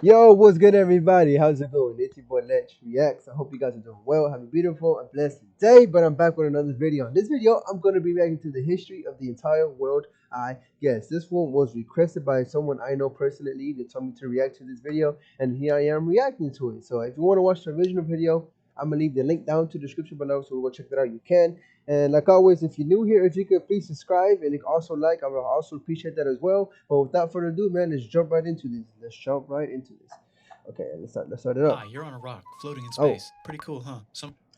Yo, what's good, everybody? How's it going? It's your boy Lech Reacts. I hope you guys are doing well. Have a beautiful and blessed day. But I'm back with another video. In this video, I'm going to be reacting to the history of the entire world. I guess this one was requested by someone I know personally. They told me to react to this video, and here I am reacting to it. So if you want to watch the original video, I'm gonna leave the link down to the description below. So go check that out. You can. And like always, if you're new here, if you could please subscribe and also like, I will also appreciate that as well. But without further ado, man, let's jump right into this. Okay, let's start it up. Ah, you're on a rock, floating in space. Pretty cool, huh?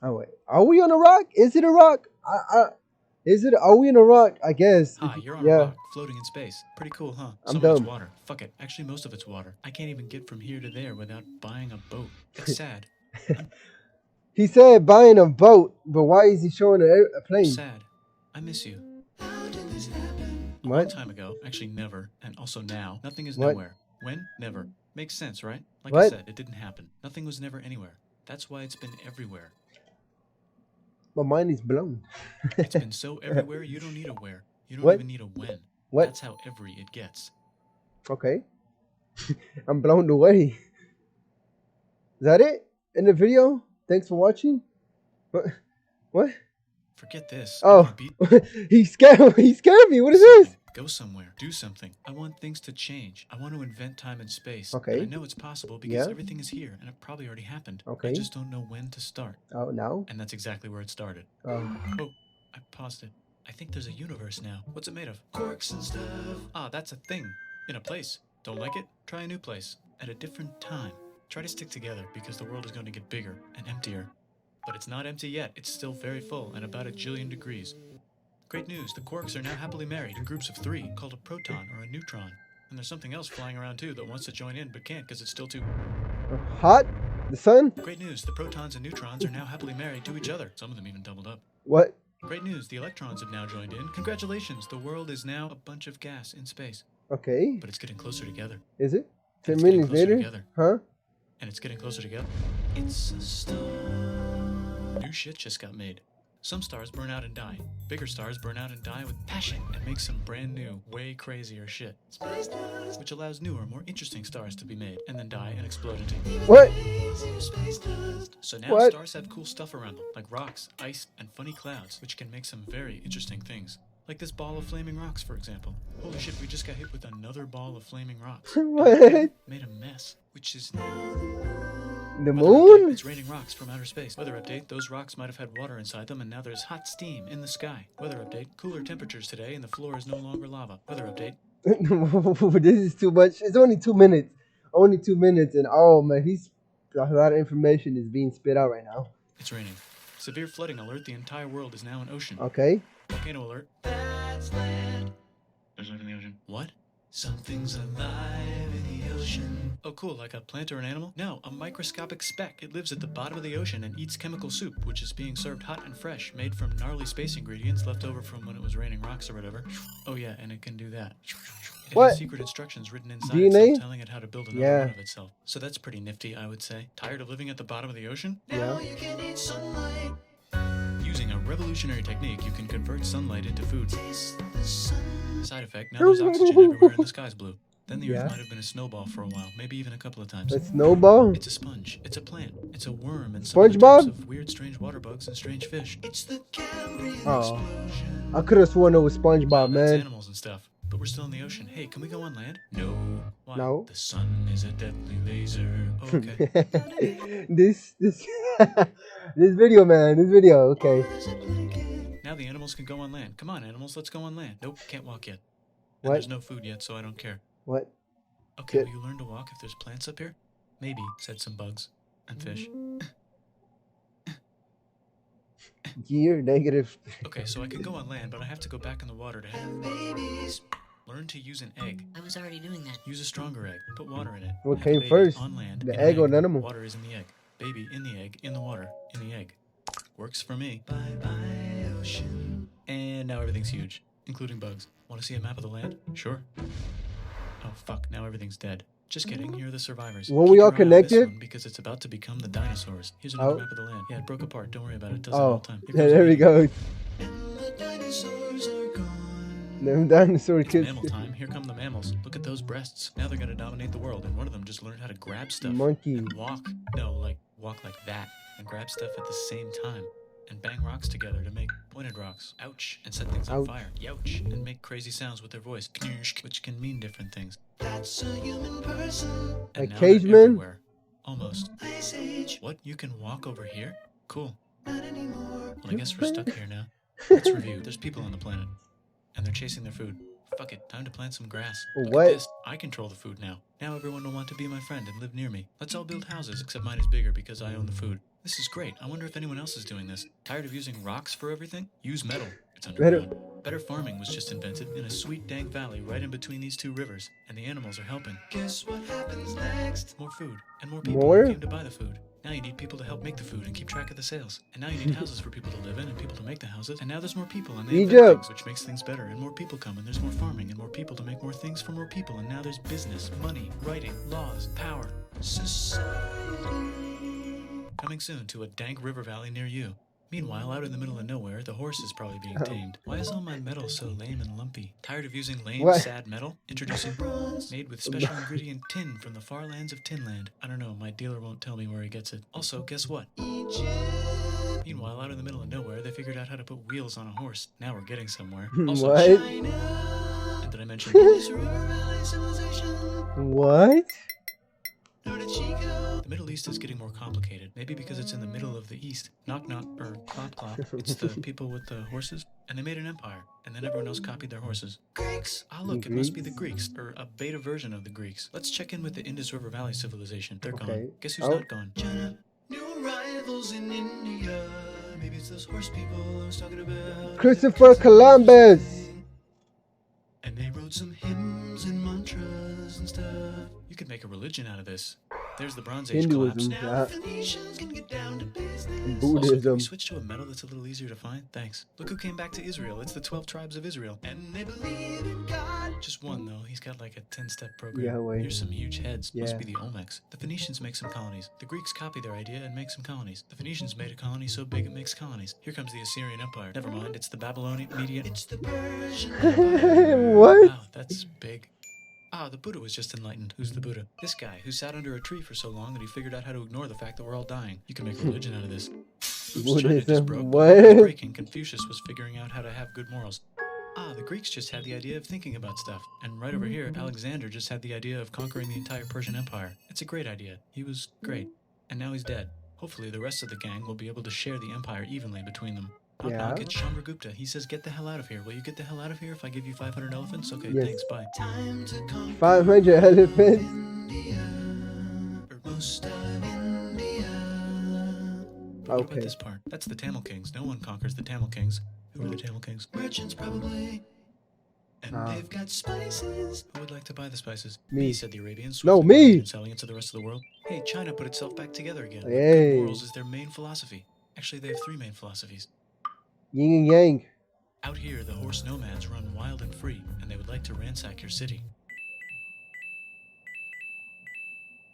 Oh wait, are we on a rock? Is it a rock? Are we in a rock? I guess. Ah, you're on a rock, floating in space. Pretty cool, huh? I'm Some of dumb. it's water. Fuck it. Actually, most of it's water. I can't even get from here to there without buying a boat. It's sad. He said buying a boat, but why is he showing a plane? Sad. I miss you. How did this happen? A long time ago. Actually, never. And also now. Nothing is nowhere. When? Never. Makes sense, right? Like I said, it didn't happen. Nothing was never anywhere. That's why it's been everywhere. My mind is blown. It's been so everywhere, you don't need a where. You don't even need a when. That's how every it gets. Okay. I'm blown away. Is that it in the video? Thanks for watching. What? Forget this. Oh, he scared me. What is this? Go somewhere. Do something. I want things to change. I want to invent time and space. Okay. And I know it's possible because everything is here and it probably already happened. Okay. I just don't know when to start. Oh, now? And that's exactly where it started. Oh, I paused it. I think there's a universe now. What's it made of? Corks and stuff. Ah, that's a thing. In a place. Don't like it? Try a new place. At a different time. Try to stick together because the world is going to get bigger and emptier. But it's not empty yet. It's still very full and about 1 jillion degrees. Great news. The quarks are now happily married in groups of 3 called a proton or a neutron. And there's something else flying around too that wants to join in but can't because it's still too hot. The sun? Great news. The protons and neutrons are now happily married to each other. Some of them even doubled up. What? Great news. The electrons have now joined in. Congratulations. The world is now a bunch of gas in space. Okay. But it's getting closer together. Is it? 10 minutes later? Together. Huh? And it's getting closer together. It's a star. New shit just got made. Some stars burn out and die. Bigger stars burn out and die with passion and make some brand new, way crazier shit. Space dust. Which allows newer, more interesting stars to be made and then die and explode into what? Space dust. So now stars have cool stuff around them, like rocks, ice, and funny clouds, which can make some very interesting things. Like this ball of flaming rocks, for example. Holy shit, we just got hit with another ball of flaming rocks. What? Made a mess, which is the moon? It's raining rocks from outer space. Weather update, those rocks might have had water inside them and now there's hot steam in the sky. Weather update, cooler temperatures today and the floor is no longer lava. Weather update. This is too much. It's only 2 minutes. Only 2 minutes and oh man, a lot of information is being spit out right now. It's raining. Severe flooding alert, the entire world is now an ocean. Okay. Volcano alert. That's land. There's life in the ocean. What? Something's alive in the ocean. Oh cool, like a plant or an animal? No, a microscopic speck. It lives at the bottom of the ocean and eats chemical soup, which is being served hot and fresh, made from gnarly space ingredients left over from when it was raining rocks or whatever. Oh yeah, and it can do that. It has secret instructions written inside itself telling it how to build another one of itself. So that's pretty nifty, I would say. Tired of living at the bottom of the ocean? Now you can eat sunlight. Using a revolutionary technique, you can convert sunlight into food. Side effect, now there's oxygen everywhere and the sky's blue. Then the Earth might have been a snowball for a while, maybe even a couple of times. A snowball? It's a sponge, it's a plant, it's a worm, and some types of weird, strange water bugs and strange fish. It's the Cambrian explosion. I could have sworn it was SpongeBob, man. Animals and stuff. But we're still in the ocean. Hey, can we go on land? No. Why? No. The sun is a deadly laser. Okay. this video, man. This video. Okay. Now the animals can go on land. Come on, animals. Let's go on land. Nope, can't walk yet. And What? there's no food yet, so I don't care. What? Okay, will you learn to walk if there's plants up here? Maybe, said some bugs and fish. Year negative. Okay, so I can go on land, but I have to go back in the water to have babies. Learn to use an egg. I was already doing that. Use a stronger egg. Put water in it. What Have came a baby first? On land. The in egg or an the animal? Water is in the egg. Baby in the egg, in the water, in the egg. Works for me. Bye-bye, ocean. And now everything's huge, including bugs. Want to see a map of the land? Sure. Oh, fuck. Now everything's dead. Just kidding. Here are the survivors. When we all connected? Because it's about to become the dinosaurs. Here's another map of the land. Yeah, it broke apart. Don't worry about it. It does it Oh, all the time. there we go. And the dinosaurs are gone. Them dinosaur It's kids. mammal time. Here come the mammals. Look at those breasts. Now they're gonna dominate the world, and one of them just learned how to grab stuff. Monkey. And walk. No, like, walk like that. And grab stuff at the same time. And bang rocks together to make pointed rocks. Ouch. And set things on Ouch. fire. Youch. And make crazy sounds with their voice. Which can mean different things. That's a human person. And Like now they're cavemen? everywhere. Almost. Ice Age. What? You can walk over here? Cool. Not anymore. Well, I guess we're stuck here now. Let's review. There's people on the planet. And they're chasing their food. Fuck it, time to plant some grass. Look What? at this. I control the food now. Now everyone will want to be my friend and live near me. Let's all build houses, except mine is bigger because I own the food. This is great. I wonder if anyone else is doing this. Tired of using rocks for everything? Use metal. It's underground. Better farming was just invented in a sweet dank valley right in between these two rivers, and the animals are helping. Guess what happens next? More food, and more people More? who came to buy the food. Now you need people to help make the food and keep track of the sales. And now you need houses for people to live in and people to make the houses. And now there's more people and they invent Egypt. things, which makes things better. And more people come and there's more farming and more people to make more things for more people. And now there's business, money, writing, laws, power, society. Coming soon to a dank river valley near you. Meanwhile, out in the middle of nowhere, the horse is probably being tamed. Why is all my metal so lame and lumpy? Tired of using lame, What? sad metal? Introducing bronze, made with special ingredient tin from the far lands of Tinland. I don't know, my dealer won't tell me where he gets it. Also, guess what? Egypt. Meanwhile, out in the middle of nowhere, they figured out how to put wheels on a horse. Now we're getting somewhere. Also, What? China. And did I mention Indus River Valley civilization? What? Where did she go? The Middle East is getting more complicated. Maybe because it's in the middle of the East. Knock knock, or clop clop. It's the people with the horses. And they made an empire. And then everyone else copied their horses. Greeks! Ah, look, it must be the Greeks. Or a beta version of the Greeks. Let's check in with the Indus River Valley civilization. They're Okay. gone. Guess who's Oh. not gone? China. New arrivals in India. Maybe it's those horse people I was talking about. Christopher Columbus. And they wrote some hymns and mantras and stuff. You could make a religion out of this. There's the Bronze Age collapse. Hinduism, Now yeah. the Phoenicians can get down to business. Buddhism. Also, can we switch to a metal that's a little easier to find? Thanks. Look who came back to Israel. It's the 12 tribes of Israel. And they believe in God. Just one, though. He's got like a 10-step program. Yahweh. Here's some huge heads. Yeah. Must be the Olmecs. The Phoenicians make some colonies. The Greeks copy their idea and make some colonies. The Phoenicians made a colony so big it makes colonies. Here comes the Assyrian Empire. Never mind, it's the Babylonian Median. It's the Persian Empire. What? Wow, that's big. Ah, the Buddha was just enlightened. Who's the Buddha? This guy, who sat under a tree for so long that he figured out how to ignore the fact that we're all dying. You can make a religion out of this. Oops, China just Buddhism. broke. What? It was breaking. Confucius was figuring out how to have good morals. Ah, the Greeks just had the idea of thinking about stuff. And right over here, Alexander just had the idea of conquering the entire Persian Empire. It's a great idea. He was great. And now he's dead. Hopefully the rest of the gang will be able to share the empire evenly between them. Knock, Yeah. knock, it's Chandra Gupta. He says, get the hell out of here. Will you get the hell out of here if I give you 500 elephants? Okay, Yes. thanks, bye. Time to conquer 500 elephants. India, or most of India. What about Okay. this part? That's the Tamil Kings. No one conquers the Tamil Kings. Who are the Tamil Kings? Merchants, probably. And Ah. they've got spices. Who would like to buy the spices? Me. said the Arabians. No, swiftly me. going and selling it to the rest of the world. Hey, China put itself back together again. Hey. Good morals is their main philosophy. Actually, they have 3 main philosophies. Yin and yang. Out here, the horse nomads run wild and free, and they would like to ransack your city.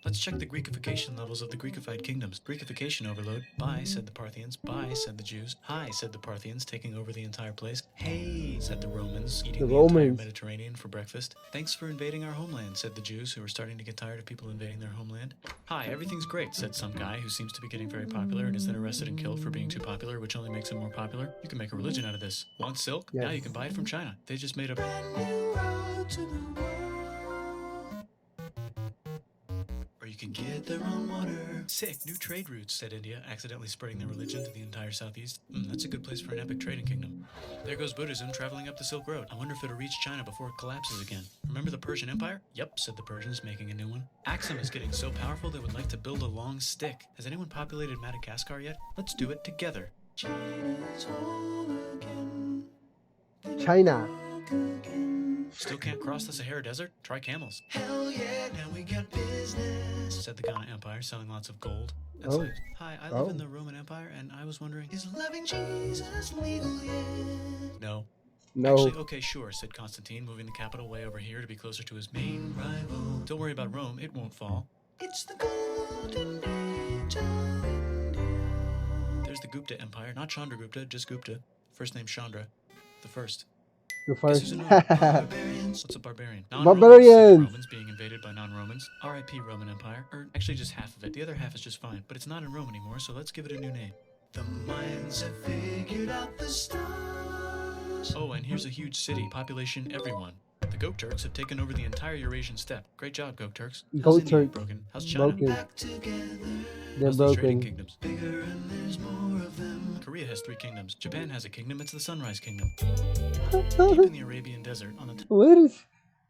Let's check the Greekification levels of the Greekified kingdoms. Greekification overload. Bye, said the Parthians. Bye, said the Jews. Hi, said the Parthians, taking over the entire place. Hey, said the Romans, eating the entire Romans. Mediterranean for breakfast. Thanks for invading our homeland, said the Jews, who were starting to get tired of people invading their homeland. Hi, everything's great, said some guy who seems to be getting very popular and is then arrested and killed for being too popular, which only makes him more popular. You can make a religion out of this. Want silk? Yes. Now you can buy it from China. They just made a brand new road to the world. Or you can get their own water. Sick, new trade routes, said India, accidentally spreading their religion to the entire southeast. That's a good place for an epic trading kingdom. There goes Buddhism traveling up the Silk Road. I wonder if it'll reach China before it collapses again. Remember the Persian Empire? Yep, said the Persians, making a new one. Axum is getting so powerful they would like to build a long stick. Has anyone populated Madagascar yet? Let's do it together. China's whole again. China. Still can't cross the Sahara Desert? Try camels. Hell yeah, now we got business, said the Ghana Empire, selling lots of gold and Oh. slaves. Hi, I live Oh. in the Roman Empire, and I was wondering, is loving Jesus legal yet? No. No. Actually, okay, sure, said Constantine, moving the capital way over here to be closer to his main rival. Don't worry about Rome, it won't fall. It's the golden age of India. There's the Gupta Empire, not Chandra Gupta, just Gupta. First name Chandra. The first. The Guess first who's annoying? Barbarians. What's a barbarian? Non-Romans, said the barbarians. Romans being invaded by non-Romans. R.I.P. Roman Empire. Or actually just half of it. The other half is just fine. But it's not in Rome anymore, so let's give it a new name. The Mayans have figured out the stars. Oh, and here's a huge city. Population everyone. The Goat Turks have taken over the entire Eurasian steppe. Great job, Goat Turks. How's Goat India Turk. broken? How's China? Broken. Back together. They're How's those trading broken. kingdoms? Bigger and there's more of them. Korea has 3 kingdoms. Japan has a kingdom. It's the Sunrise Kingdom. Deep in the Arabian desert, on the What is?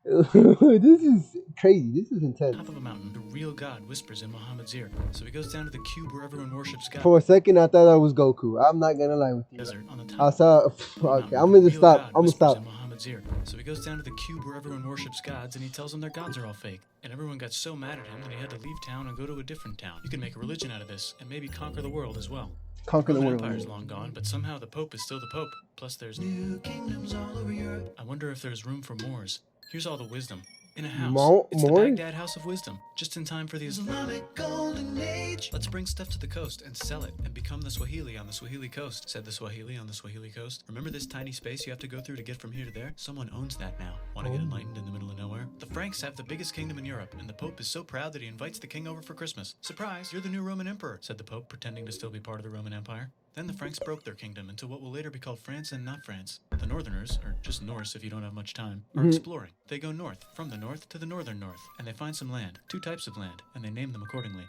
This is crazy. This is intense. top of a mountain, the real God whispers in Muhammad's ear. So he goes down to the cube where everyone worships God. For a second, I thought that was Goku. I'm not gonna lie with you. Desert, on the top I saw. Okay, I'm gonna stop. I'm gonna stop. In Muhammad's ear. So he goes down to the cube where everyone worships gods, and he tells them their gods are all fake. And everyone got so mad at him that he had to leave town and go to a different town. You can make a religion out of this, and maybe conquer the world as well. Conquer the Roman world. Empire's long gone, but somehow the Pope is still the Pope. Plus, there's new kingdoms all over Europe. I wonder if there's room for Moors. Here's all the wisdom. In a house. It's the Moors? Baghdad House of Wisdom. Just in time for the Islamic Golden Age. Let's bring stuff to the coast and sell it and become the Swahili on the Swahili coast, said the Swahili on the Swahili coast. Remember this tiny space you have to go through to get from here to there? Someone owns that now. Want to get enlightened in the middle of nowhere? The Franks have the biggest kingdom in Europe, and the Pope is so proud that he invites the king over for Christmas. Surprise, you're the new Roman emperor, said the Pope, pretending to still be part of the Roman Empire. Then the Franks broke their kingdom into what will later be called France and not France. The Northerners, or just Norse if you don't have much time, are exploring. They go north, from the north to the northern north, and they find some land, 2 types of land, and they name them accordingly.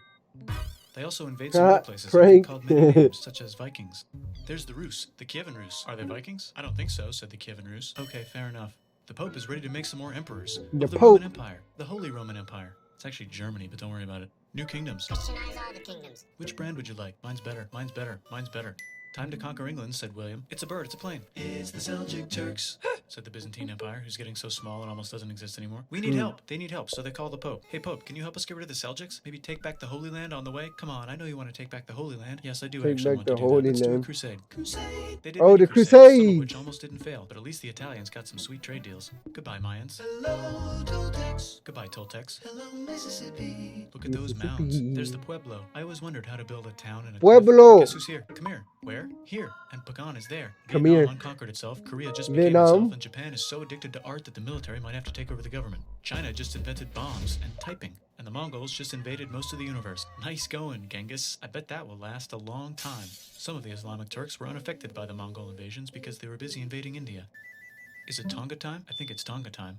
They also invade some other places and get called many names, such as Vikings. There's the Rus, the Kievan Rus. Are they Vikings? I don't think so, said the Kievan Rus. Okay, fair enough. The Pope is ready to make some more emperors of the Roman Empire, the Holy Roman Empire. It's actually Germany, but don't worry about it. New kingdoms. Christianize all the kingdoms. Which brand would you like? Mine's better. Mine's better. Mine's better. Time to conquer England, said William. It's a bird. It's a plane. It's the Seljuk Turks, said the Byzantine Empire, who's getting so small and almost doesn't exist anymore. We need help. They need help, so they call the Pope. Hey, Pope, can you help us get rid of the Seljuks? Maybe take back the Holy Land on the way? Come on, I know you want to take back the Holy Land. Yes, I do actually want to do that. Let's do a crusade. Crusade! They did the crusades, crusade! some of which almost didn't fail, but at least the Italians got some sweet trade deals. Goodbye, Mayans. Hello, Toltecs. Goodbye, Toltecs. Hello, Mississippi. Look at those mounds. There's the Pueblo. I always wondered how to build a town and a Pueblo. cliff. Guess who's here? Come here. Where? Here. And Pagan is there. Come Vietnam here. unconquered itself. Korea just became Vietnam. itself. And Japan is so addicted to art that the military might have to take over the government. China just invented bombs and typing. And the Mongols just invaded most of the universe. Nice going, Genghis. I bet that will last a long time. Some of the Islamic Turks were unaffected by the Mongol invasions because they were busy invading India. Is it Tonga time? I think it's Tonga time.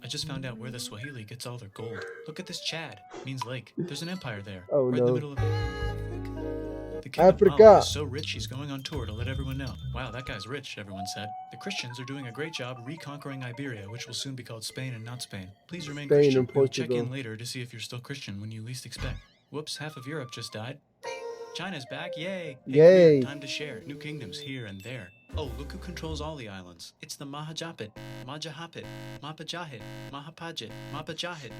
I just found out where the Swahili gets all their gold. Look at this Chad. Means lake. There's an empire there. Oh, right in no. the middle of Africa. The king of Africa. Mali is so rich he's going on tour to let everyone know. Wow, that guy's rich, everyone said. The Christians are doing a great job reconquering Iberia, which will soon be called Spain and not Spain. Please remain Spain Christian. and We'll check Portugal. in later to see if you're still Christian when you least expect. Whoops, half of Europe just died. China's back, yay! Hey, Yay. come here, time to share. New kingdoms here and there. Oh, look who controls all the islands. It's the Mahajapit, Majahapit, Mapajahit, Mahapajit, Mapajahit,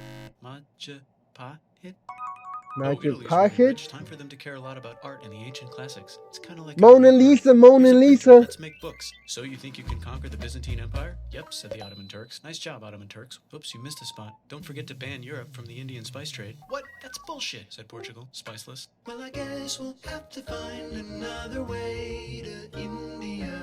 Majapahit. Oh, Italy's really Majapahit. rich. Time for them to care a lot about art and the ancient classics. It's kind of like a Mona rebirth. Lisa, Mona Here's a picture. Lisa. Let's make books. So you think you can conquer the Byzantine Empire? Yep, said the Ottoman Turks. Nice job, Ottoman Turks. Oops, you missed a spot. Don't forget to ban Europe from the Indian spice trade. What? That's bullshit, said Portugal, spiceless. Well, I guess we'll have to find another way to India.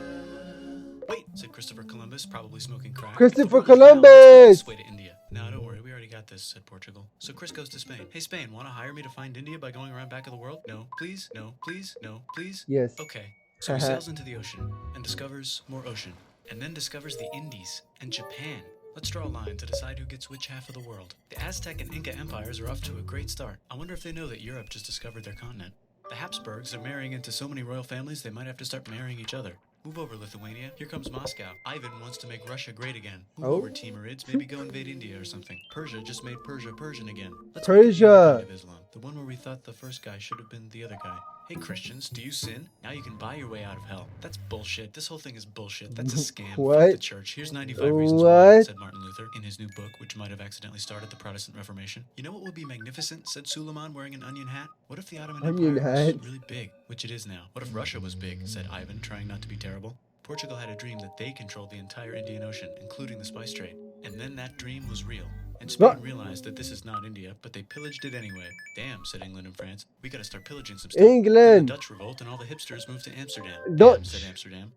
Wait, said Christopher Columbus, probably smoking crack. Christopher If the world is now, let's go Columbus! this way to India. No, don't worry, we already got this, said Portugal. So Chris goes to Spain. Hey, Spain, want to hire me to find India by going around back of the world? No, please, no, please, no, please. Yes. Okay. So he sails into the ocean and discovers more ocean, and then discovers the Indies and Japan. Let's draw a line to decide who gets which half of the world. The Aztec and Inca empires are off to a great start. I wonder if they know that Europe just discovered their continent. The Habsburgs are marrying into so many royal families they might have to start marrying each other. Move over, Lithuania. Here comes Moscow. Ivan wants to make Russia great again. Move over, Timurids. Maybe go invade India or something. Persia just made Persia Persian again. Let's make it the other kind of Islam. The one where we thought the first guy should have been the other guy. Hey, Christians, do you sin? Now you can buy your way out of hell. That's bullshit. This whole thing is bullshit. That's a scam. What? Fuck the church. Here's 95 reasons why, What? said Martin Luther in his new book, which might have accidentally started the Protestant Reformation. You know what would be magnificent, said Suleiman wearing an onion hat? What if the Ottoman Onion Empire hat. was really big, which it is now? What if Russia was big, said Ivan, trying not to be terrible. Portugal had a dream that they controlled the entire Indian Ocean, including the spice trade. And then that dream was real. And Spain What? realized that this is not India, but they pillaged it anyway. Damn, said England and France. We gotta start pillaging some stuff. Then England. the Dutch revolt and all the hipsters moved to Amsterdam. Dutch. Damn, said Amsterdam.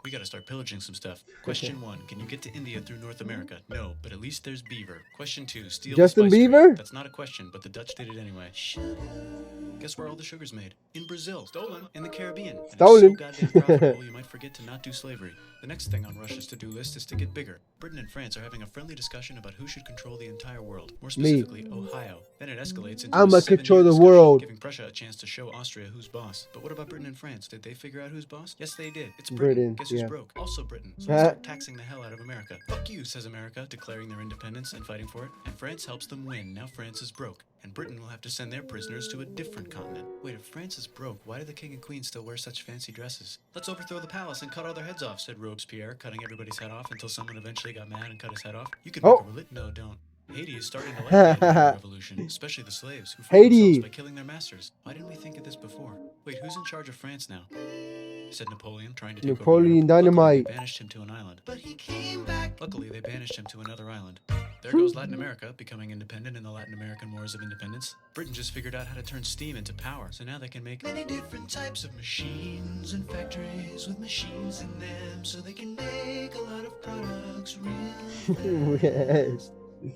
We gotta start pillaging some stuff. Question 1, can you get to India through North America? No, but at least there's beaver. Question 2, steal Justin the spice Bieber? trade. That's not a question, but the Dutch did it anyway. Guess where all the sugar's made? In Brazil. Stolen. In the Caribbean. And Stolen. it's so goddamn profitable, you might forget to not do slavery. The next thing on Russia's to-do list is to get bigger. Britain and France are having a friendly discussion about who should control the entire world. More specifically, Ohio. Then it escalates into I'ma a 7-year control the discussion, world. giving Prussia a chance to show Austria who's boss. But what about Britain and France? Did they figure out who's boss? Yes, they did. It's Britain. Guess who's broke? Also Britain. So they start taxing the hell out of America. Fuck you, says America, declaring their independence and fighting for it. And France helps them win. Now France is broke. And Britain will have to send their prisoners to a different continent. Wait, if France is broke, why do the king and queen still wear such fancy dresses? Let's overthrow the palace and cut all their heads off, said Robespierre, cutting everybody's head off until someone eventually got mad and cut his head off. You could make a religion. No, don't. Haiti is starting to like the revolution, especially the slaves who free themselves by killing their masters. Why didn't we think of this before? Wait, who's in charge of France now? Said Napoleon, trying to take Napoleon over. Dynamite. Luckily, they banished him to an island. But he came back. Luckily, they banished him to another island. There goes Latin America, becoming independent in the Latin American Wars of Independence. Britain just figured out how to turn steam into power, so now they can make many different types of machines and factories with machines in them, so they can make a lot of products real fast. Yes.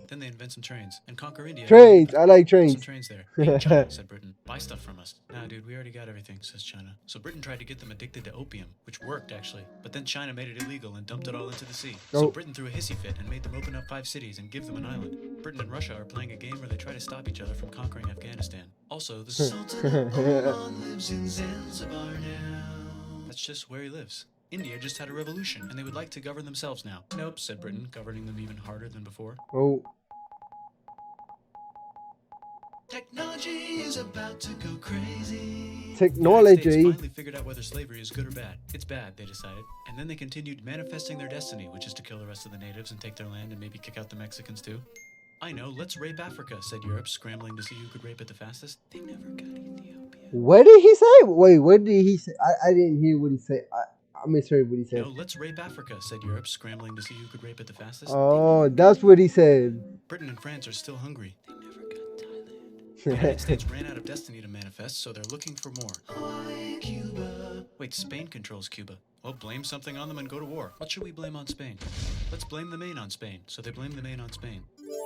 Then they invent some trains and conquer India. Trains. I like trains. Some trains there. Hey, China, said Britain. Buy stuff from us. Nah, dude, we already got everything, says China. So Britain tried to get them addicted to opium, which worked, actually. But then China made it illegal and dumped it all into the sea. So Britain threw a hissy fit and made them open up 5 cities and give them an island. Britain and Russia are playing a game where they try to stop each other from conquering Afghanistan. Also, the Sultan of Oman lives in Zanzibar now. That's just where he lives. India just had a revolution, and they would like to govern themselves now. Nope, said Britain, governing them even harder than before. Oh. Technology is about to go crazy. Technology. The United States finally figured out whether slavery is good or bad. It's bad, they decided. And then they continued manifesting their destiny, which is to kill the rest of the natives and take their land and maybe kick out the Mexicans too. I know, let's rape Africa, said Europe, scrambling to see who could rape it the fastest. They never got Ethiopia. What did he say? Wait, what did he say? I didn't hear what he said. I misheard what he said. No, let's rape Africa, said Europe, scrambling to see who could rape it the fastest. Oh, that's what he said. Britain and France are still hungry. They never got Thailand. The United States ran out of destiny to manifest, so they're looking for more. Hawaii, Cuba. Wait, Spain controls Cuba. Well, blame something on them and go to war. What should we blame on Spain? Let's blame the Maine on Spain. So they blame the Maine on Spain.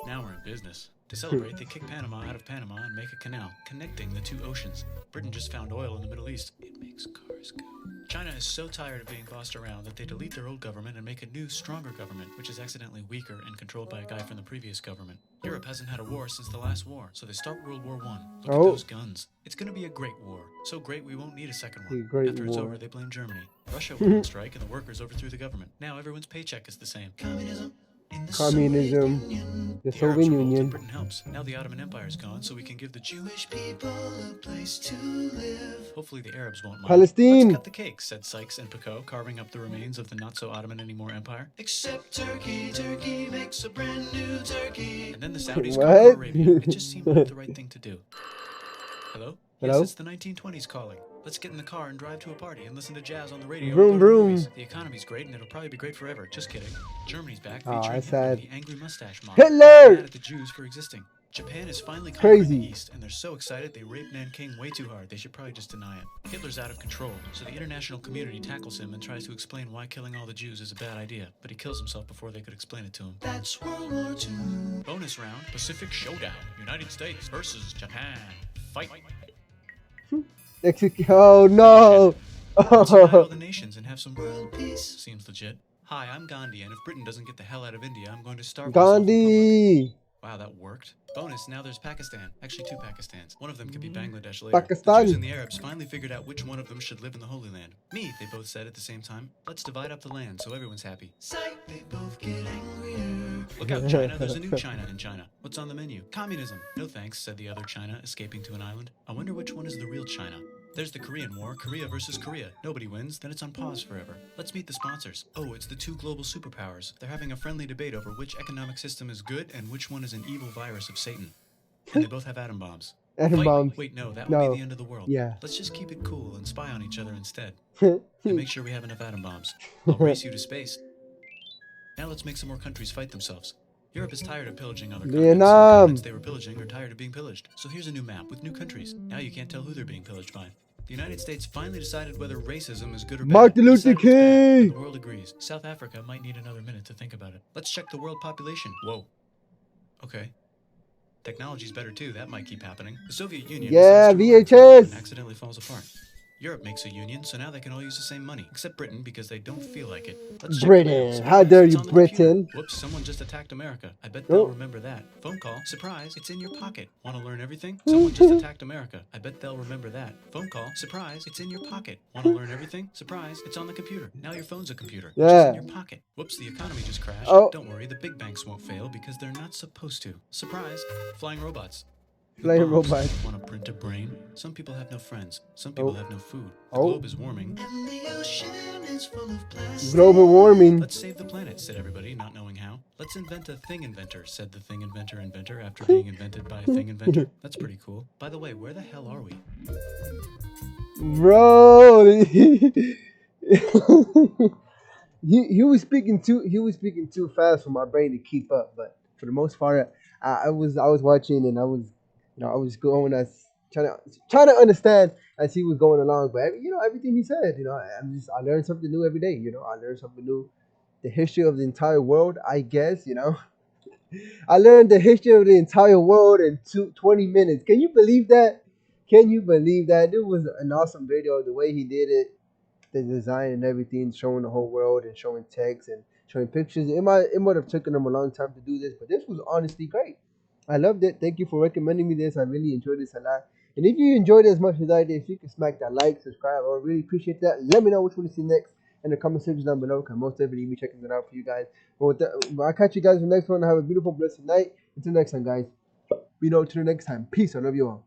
Now we're in business. To celebrate, they kick Panama out of Panama and make a canal, connecting the 2 oceans. Britain just found oil in the Middle East. It makes cars go. China is so tired of being bossed around that they delete their old government and make a new, stronger government, which is accidentally weaker and controlled by a guy from the previous government. Europe hasn't had a war since the last war, so they start World War I. Look at those guns. It's gonna be a great war. So great we won't need a second one. After it's over, they blame Germany. Russia went on strike and the workers overthrew the government. Now everyone's paycheck is the same. Communism. Communism. The Soviet Union. Britain helps. Now the Ottoman Empire is gone, so we can give the Jewish people a place to live. Hopefully the Arabs won't mind. Palestine. Let's cut the cake, said Sykes and Picot, carving up the remains of the not-so-Ottoman anymore empire. Except Turkey. Turkey makes a brand new turkey. And then the Saudis conquer Arabia. It just seemed like the right thing to do. Hello? Hello? Yes, it's the 1920s calling. Let's get in the car and drive to a party and listen to jazz on the radio. Vroom, vroom. The economy's great and it'll probably be great forever. Just kidding. Germany's back, Oh, featuring that's sad. the angry mustache mob. Hitler! Mad at the Jews for existing. Japan is finally conquering Crazy. the East, and they're so excited they raped Nanking way too hard. They should probably just deny it. Hitler's out of control, so the international community tackles him and tries to explain why killing all the Jews is a bad idea, but he kills himself before they could explain it to him. That's World War II. Bonus round, Pacific Showdown. United States versus Japan. Fight. Oh no! Let's unite all the nations and have some world peace. Seems legit. Hi, I'm Gandhi, and if Britain doesn't get the hell out of India, I'm going to starve myself in public. Gandhi! Wow, that worked. Bonus, now there's Pakistan. Actually, 2 Pakistans. One of them could be Bangladesh later. Pakistan. The Jews and the Arabs finally figured out which one of them should live in the Holy Land. Me, they both said at the same time. Let's divide up the land so everyone's happy. Psych, they both get angrier. Look out, China. There's a new China in China. What's on the menu? Communism. No thanks, said the other China, escaping to an island. I wonder which one is the real China. There's the Korean War, Korea versus Korea. Nobody wins, then it's on pause forever. Let's meet the sponsors. Oh, it's the 2 global superpowers. They're having a friendly debate over which economic system is good and which one is an evil virus of Satan. And they both have atom bombs. Atom bombs. Wait, no, that would be the end of the world. Yeah. Let's just keep it cool and spy on each other instead. And make sure we have enough atom bombs. I'll race you to space. Now let's make some more countries fight themselves. Europe is tired of pillaging other continents. Vietnam. The continents they were pillaging are tired of being pillaged. So here's a new map with new countries. Now you can't tell who they're being pillaged by. The United States finally decided whether racism is good or bad. Martin We Luther decided it's bad, and King. the world agrees. South Africa might need another minute to think about it. Let's check the world population. Whoa. Okay. Technology's better too, that might keep happening. The Soviet Union Yeah, decides to relax a little and VHS. accidentally falls apart. Europe makes a union, so now they can all use the same money, except Britain because they don't feel like it. Let's check Britain. mail. How Surprise, dare it's you, on the computer. Britain? Whoops, someone just attacked America. I bet Oh. they'll remember that. Phone call. Surprise, it's in your pocket. Want to learn everything? Someone just attacked America. I bet they'll remember that. Phone call. Surprise, it's in your pocket. Want to learn everything? Surprise, it's on the computer. Now your phone's a computer, which is in your pocket. Whoops, the economy just crashed. Oh. Don't worry, the big banks won't fail because they're not supposed to. Surprise, flying robots. Flying Bombs. robots. Want to print a brain? Some people have no friends. Some people have no food. The Oh. globe is warming. And the ocean is full of plastic. Global warming. Let's save the planet, said everybody, not knowing how. Let's invent a thing inventor, said the thing inventor after being invented by a thing inventor. That's pretty cool. By the way, where the hell are we? Bro. he was speaking too fast for my brain to keep up, but for the most part I was watching, and I was going as trying to understand as he was going along, but everything he said, I learned something new every day. I learned something new, the history of the entire world, I guess. I learned the history of the entire world in 20 minutes. Can you believe that? It was an awesome video, the way he did it, the design and everything, showing the whole world and showing text and showing pictures. It might have taken them a long time to do this, but this was honestly great. I loved it. Thank you for recommending me this. I really enjoyed this a lot. And if you enjoyed it as much as I did, if you can smack that like, subscribe, I would really appreciate that. Let me know which one to see next in the comment section down below, because most definitely be checking it out for you guys. But with that, I'll catch you guys in the next one. Have a beautiful, blessed night. Until next time, guys. To the next time. Peace. I love you all.